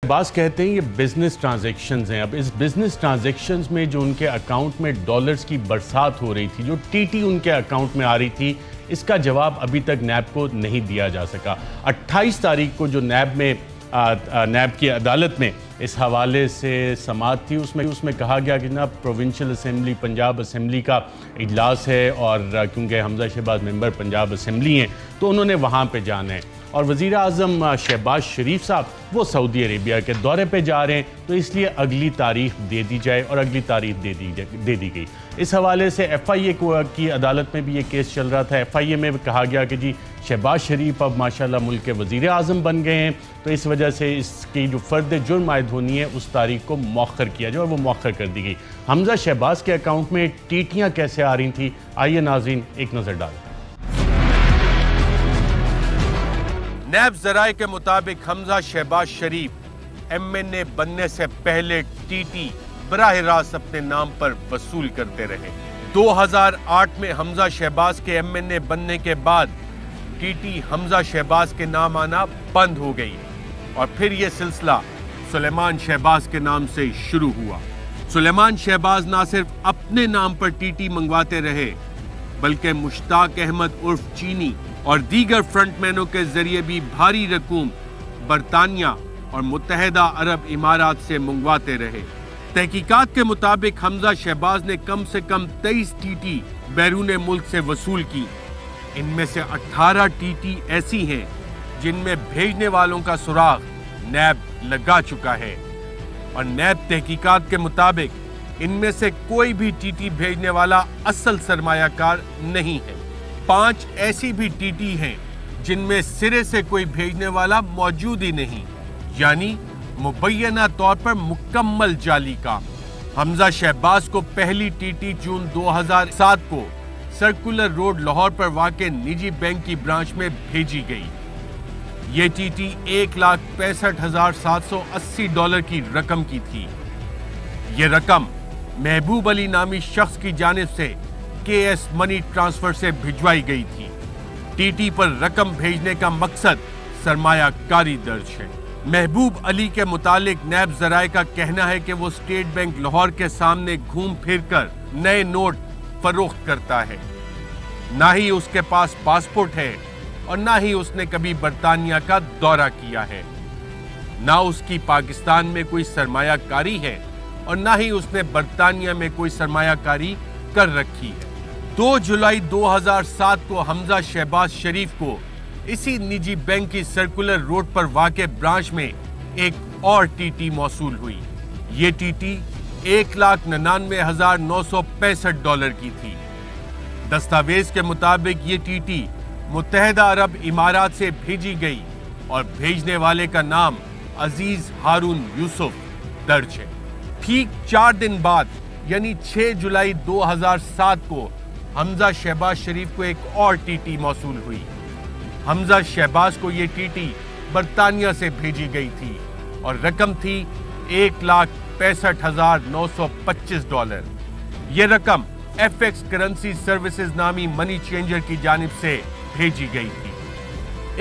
बास कहते हैं ये बिजनेस ट्रांजैक्शंस हैं। अब इस बिजनेस ट्रांजैक्शंस में जो उनके अकाउंट में डॉलर्स की बरसात हो रही थी, जो टीटी उनके अकाउंट में आ रही थी, इसका जवाब अभी तक नैब को नहीं दिया जा सका। 28 तारीख को जो नैब की अदालत में इस हवाले से समाअत थी, उसमें कहा गया कि जनाब प्रोविंशियल असेंबली पंजाब असेंबली का इजलास है और क्योंकि हमजा शहबाज मेंबर पंजाब असेंबली हैं तो उन्होंने वहाँ पे जाना है और वज़ीर आज़म शहबाज शरीफ साहब वो सऊदी अरेबिया के दौरे पे जा रहे हैं, तो इसलिए अगली तारीख दे दी जाए और अगली तारीख दे दी गई। इस हवाले से FIA की अदालत में भी ये केस चल रहा था। FIA में कहा गया कि जी शहबाज शरीफ अब माशाल्लाह मुल्क के वज़ीर आज़म बन गए हैं, तो इस वजह से इसकी जो फ़र्द जुर्म आयद होनी है उस तारीख को मौखर किया जाए और वो मौखर कर दी गई। हमजा शहबाज के अकाउंट में टीटियाँ कैसे आ रही थी, आइए नाज़रीन एक नज़र डालें। नैब ज़राए के मुताबिक हमजा शहबाज शरीफ MNA बनने से पहले टीटी बराह रास्त अपने नाम पर वसूल करते रहे। 2008 में हमजा शहबाज के MNA बनने के बाद टीटी हमजा शहबाज के नाम आना बंद हो गई और फिर यह सिलसिला सुलेमान शहबाज के नाम से शुरू हुआ। सुलेमान शहबाज ना सिर्फ अपने नाम पर टीटी मंगवाते रहे बल्कि मुश्ताक अहमद उर्फ चीनी और दीगर फ्रंटमैनों के जरिए भी भारी रकूम बरतानिया और मुत्तहिदा अरब इमारात से मंगवाते रहे। तहकीकात के मुताबिक हमजा शहबाज ने कम से कम 23 टीटी बैरून मुल्क से वसूल की। इनमें से 18 टीटी ऐसी हैं जिनमें भेजने वालों का सुराग नैब लगा चुका है और नैब तहकीकात के मुताबिक इनमें से कोई भी टीटी भेजने वाला असल सरमायाकार नहीं है। 5 ऐसी भी टीटी हैं जिनमें सिरे से कोई भेजने वाला मौजूद ही नहीं, यानी मुबैना तौर पर मुकम्मल जाली काम। हमजा शहबाज को पहली टीटी जून 2007 को सर्कुलर रोड लाहौर पर वाक़े निजी बैंक की ब्रांच में भेजी गई। ये टीटी $1,65,780 की रकम की थी। ये रकम महबूब अली नामी शख्स की जानिब से KS मनी ट्रांसफर से भिजवाई गई थी। टीटी पर रकम भेजने का मकसद सरमायाकारी दर्ज है। महबूब अली के मुतालिक नैब ज़राए का कहना है कि वो स्टेट बैंक लाहौर के सामने घूम फिर कर नए नोट फरोख्त करता है। ना ही उसके पास पासपोर्ट है और ना ही उसने कभी बरतानिया का दौरा किया है। ना उसकी पाकिस्तान में कोई सरमायाकारी है और ना ही उसने बरतानिया में कोई सरमायाकारी कर रखी है। 2 जुलाई 2007 को हमजा शहबाज शरीफ को इसी निजी बैंक की सर्कुलर रोड पर वाक़े ब्रांच में एक और टीटी मौसूल हुई। ये टीटी $1,99,965 की थी। दस्तावेज के मुताबिक ये टीटी मुत्तहिदा अरब इमारात से भेजी गई और भेजने वाले का नाम अजीज हारून यूसुफ दर्ज है। ठीक 4 दिन बाद यानी 6 जुलाई 2007 को हमजा शहबाज शरीफ को एक और टीटी मौसूल हुई। हमजा शहबाज को ये टीटी बरतानिया से भेजी गई थी और रकम थी $1,65,925। ये रकम FX करेंसी सर्विसेज नामी मनी चेंजर की जानिब से भेजी गई थी।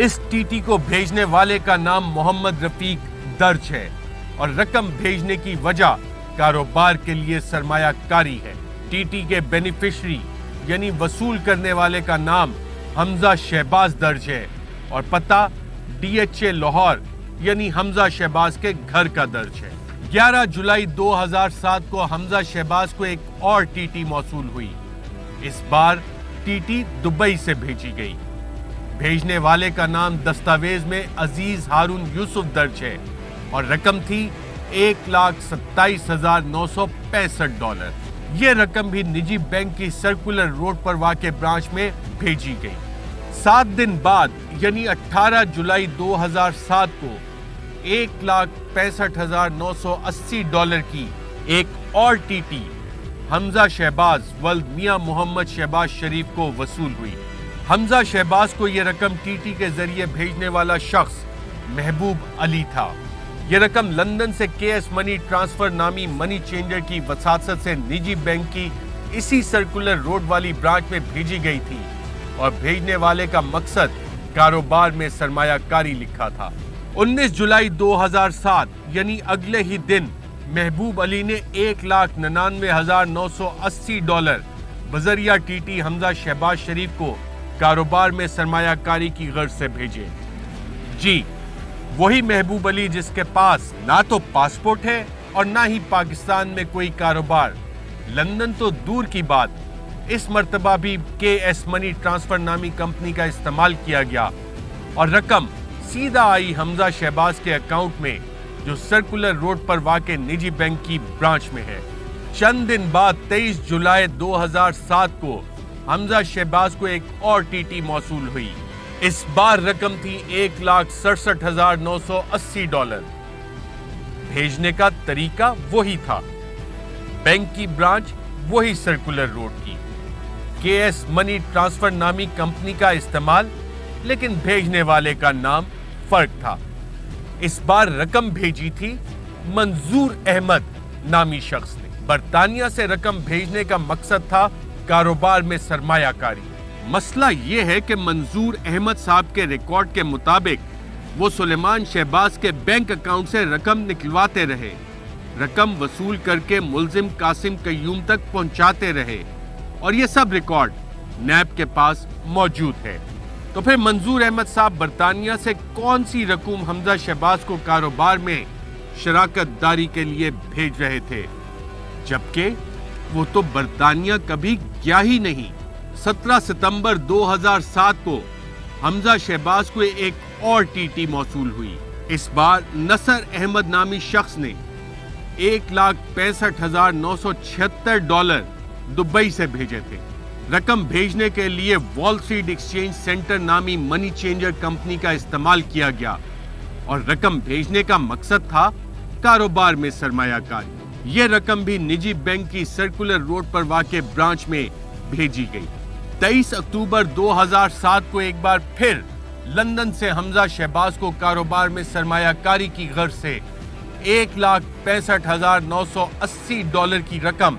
इस टीटी को भेजने वाले का नाम मोहम्मद रफीक दर्ज है और रकम भेजने की वजह कारोबार के लिए सरमायाकारी है। टीटी के बेनिफिशरी यानी वसूल करने वाले का नाम हमजा शहबाज दर्ज है और पता DHA लाहौर यानी हमजा शहबाज के घर का दर्ज है। 11 जुलाई 2007 को हमजा शहबाज को एक और टीटी मौसूल हुई। इस बार टीटी दुबई से भेजी गई। भेजने वाले का नाम दस्तावेज में अजीज हारून यूसुफ दर्ज है और रकम थी $1,27,965। ये रकम भी निजी बैंक की सर्कुलर रोड पर वाक़े ब्रांच में भेजी गई। 7 दिन बाद यानी 18 जुलाई 2007 को $1,65,980 की एक और टीटी हमजा शहबाज वल्द मियां मोहम्मद शहबाज शरीफ को वसूल हुई। हमजा शहबाज को यह रकम टीटी के जरिए भेजने वाला शख्स महबूब अली था। यह रकम लंदन से KS मनी ट्रांसफर नामी मनी चेंजर की वसासत से निजी बैंक की इसी सर्कुलर रोड वाली ब्रांच में भेजी गई थी और भेजने वाले का मकसद कारोबार में सरमायाकारी लिखा था 19 जुलाई 2007 यानी अगले ही दिन महबूब अली ने $1,99,980 बजरिया टीटी हमजा शहबाज शरीफ को कारोबार में सरमायाकारी की गर्ज से भेजे। जी, वही महबूब अली जिसके पास ना तो पासपोर्ट है और ना ही पाकिस्तान में कोई कारोबार। लंदन तो दूर की बात, इस मर्तबा भी KS मनी ट्रांसफर नामी कंपनी का इस्तेमाल किया गया और रकम सीधा आई हमजा शहबाज के अकाउंट में, जो सर्कुलर रोड पर वाक़े निजी बैंक की ब्रांच में है। चंद दिन बाद 23 जुलाई 2007 को हमजा शहबाज को एक और टीटी मौसूल हुई। इस बार रकम थी $1,67,980। भेजने का तरीका वही था, बैंक की ब्रांच वही सर्कुलर रोड की, KS मनी ट्रांसफर नामी कंपनी का इस्तेमाल, लेकिन भेजने वाले का नाम फर्क था। इस बार रकम भेजी थी मंजूर अहमद नामी शख्स ने। बरतानिया से रकम भेजने का मकसद था कारोबार में सरमायाकारी। मसला यह है कि मंजूर अहमद साहब के रिकॉर्ड के मुताबिक वो सुलेमान शहबाज के बैंक अकाउंट से रकम निकलवाते रहे, रकम वसूल करके मुल्जिम कासिम कयूम तक पहुंचाते रहे और ये सब रिकॉर्ड नैब के पास मौजूद है। तो फिर मंजूर अहमद साहब बरतानिया से कौन सी रकूम हमजा शहबाज को कारोबार में शराकत दारी के लिए भेज रहे थे, जबकि वो तो बरतानिया कभी गया ही नहीं। 17 सितंबर 2007 को हमजा शहबाज को एक और टीटी मौसूल हुई। इस बार नसर अहमद नामी शख्स ने $1,65,976 दुबई से भेजे थे। रकम भेजने के लिए वॉल स्ट्रीट एक्सचेंज सेंटर नामी मनी चेंजर कंपनी का इस्तेमाल किया गया और रकम भेजने का मकसद था कारोबार में सरमायाकारी। यह रकम भी निजी बैंक की सर्कुलर रोड पर वाक़े ब्रांच में भेजी गई। 23 अक्टूबर 2007 को एक बार फिर लंदन से हमजा शहबाज को कारोबार में सरमायाकारी की गर्ज से $1,65,980 की रकम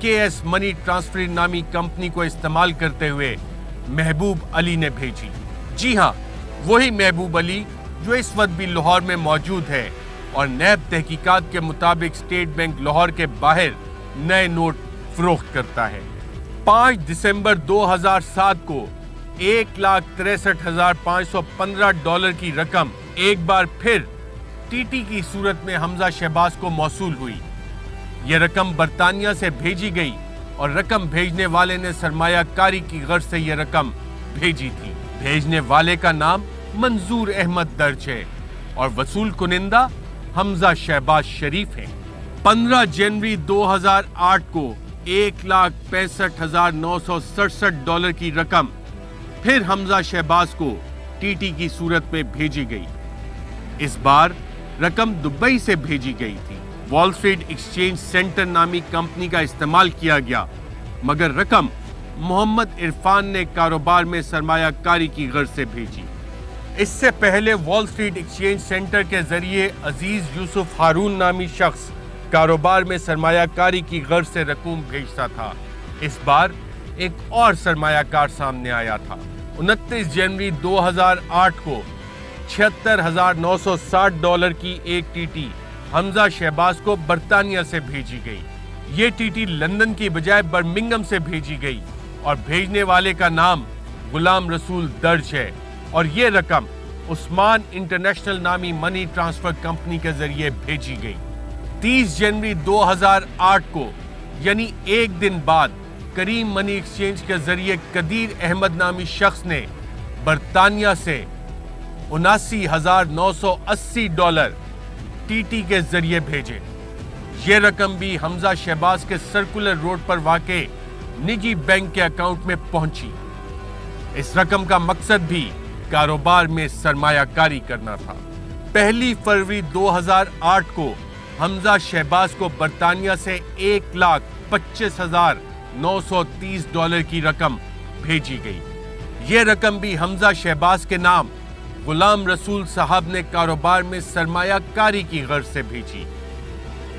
KS मनी ट्रांसफर नामी कंपनी को इस्तेमाल करते हुए महबूब अली ने भेजी। जी हां, वही महबूब अली जो इस वक्त भी लाहौर में मौजूद है और नैब तहकीकात के मुताबिक स्टेट बैंक लाहौर के बाहर नए नोट फरोख्त करता है। 5 दिसंबर 2007 को $1,63,515 की रकम एक बार फिर टीटी की सूरत में हमजा शहबाज को मौसूल हुई। यह रकम बरतानिया से भेजी गई और रकम भेजने वाले ने सरमायाकारी की गर्ज से यह रकम भेजी थी। भेजने वाले का नाम मंजूर अहमद दर्ज है और वसूल कुनिंदा हमजा शहबाज शरीफ है। 15 जनवरी 2008 को $1,65,967 की रकम फिर हमजा शहबाज को टीटी की सूरत में भेजी गई। इस बार रकम दुबई से भेजी गई थी। वॉल स्ट्रीट एक्सचेंज सेंटर नामी कंपनी का इस्तेमाल किया गया, मगर रकम मोहम्मद इरफान ने कारोबार में सरमायाकारी की गर्ज से भेजी। इससे पहले वॉल स्ट्रीट एक्सचेंज सेंटर के जरिए अजीज यूसुफ हारून नामी शख्स कारोबार में सरमायाकारी की गर्ज से रकूम भेजता था। इस बार एक और सरमायाकार सामने आया था। 29 जनवरी 2008 को $76,960 की एक टीटी हमजा शहबाज को बरतानिया से भेजी गई। ये टीटी लंदन की बजाय बर्मिंघम से भेजी गई और भेजने वाले का नाम गुलाम रसूल दर्ज है और ये रकम उस्मान इंटरनेशनल नामी मनी ट्रांसफर कंपनी के जरिए भेजी गई। 30 जनवरी 2008 को यानी एक दिन बाद करीम मनी एक्सचेंज के जरिए कदीर अहमद नामी शख्स ने बरतानिया से $79,980 टीटी के जरिए भेजे। ये रकम भी हमजा शहबाज के सर्कुलर रोड पर वाक़े निजी बैंक के अकाउंट में पहुंची। इस रकम का मकसद भी कारोबार में सरमायाकारी करना था। 1 फरवरी 2008 को हमजा शहबाज को बरतानिया से $1,25,930 की रकम भेजी गई। ये रकम भी हमजा शहबाज के नाम गुलाम रसूल साहब ने कारोबार में सरमायाकारी की गर्ज से भेजी।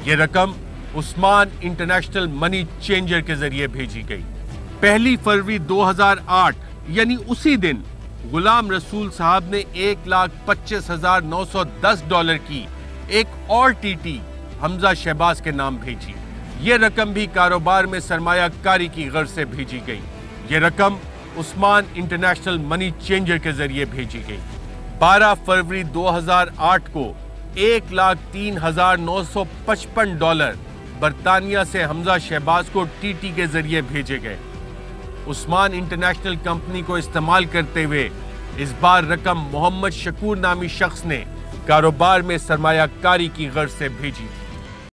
ये रकम उस्मान इंटरनेशनल मनी चेंजर के जरिए भेजी गई। 1 फरवरी 2008 यानी उसी दिन غلام رسول صاحب نے $1,25,910 کی ایک اور ٹی ٹی حمزہ شہباز کے نام بھیجی۔ یہ رقم بھی کاروبار میں سرمایہ کاری کی غرض سے بھیجی گئی۔ یہ رقم عثمان انٹرنیشنل منی چینجر کے ذریعے بھیجی گئی۔ 12 فروری 2008 کو $1,03,955 برطانیہ سے حمزہ شہباز کو ٹی ٹی کے ذریعے بھیجے گئے۔ عثمان انٹرنیشنل کمپنی کو استعمال کرتے ہوئے اس بار رقم محمد شکور نامی شخص نے کاروبار میں سرمایہ کاری کی غرض سے بھیجی تھی۔